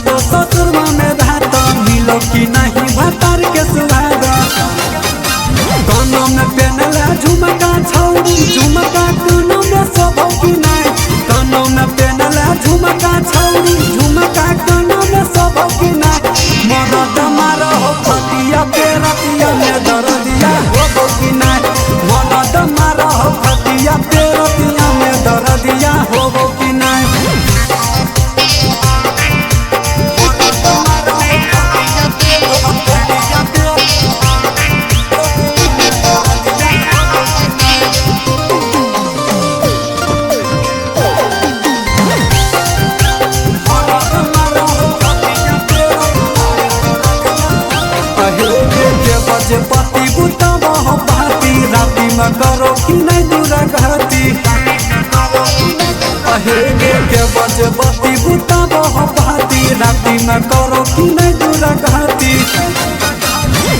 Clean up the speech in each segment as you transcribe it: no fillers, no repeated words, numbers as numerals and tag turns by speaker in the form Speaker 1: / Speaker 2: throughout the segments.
Speaker 1: तो ससुरमा में धात मिलो कि नहीं भतार के सुहाग। कानों में पेनला झुमका छौरी झुमका कानों में शोभो कि नहीं। कानों में पेनला झुमका छौरी झुमका कानों में शोभो कि नहीं। मरद मारो हो खतिया पेरतिया में दर्दिया होबो कि नहीं। मरद मारो हो खतिया पेरतिया में दर्दिया होबो कि नहीं। जे पति बुता हो भाती राती में करो कि नहीं दूरा घाती। अहेगे के बजे पति बुता हो भाती राती में करो कि नहीं दूरा घाती।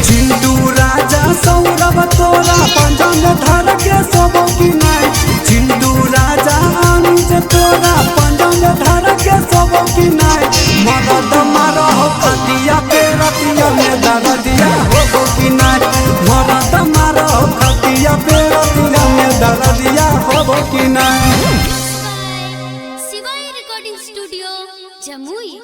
Speaker 1: चिंटू राजा सौरभ तोरा पंजा में धर के सोबो कि नहीं। चिंटू राजा अनुज तोरा पंजा में धर के सोबो कि नहीं। मदद मारो हो खतिया पेरतिया में दर्दिया होबो कि नहीं। मदद मारो हो खतिया पेरतिया में दर्दिया होबो कि नहीं।
Speaker 2: शिवाय रिकॉर्डिंग स्टूडियो जमुई।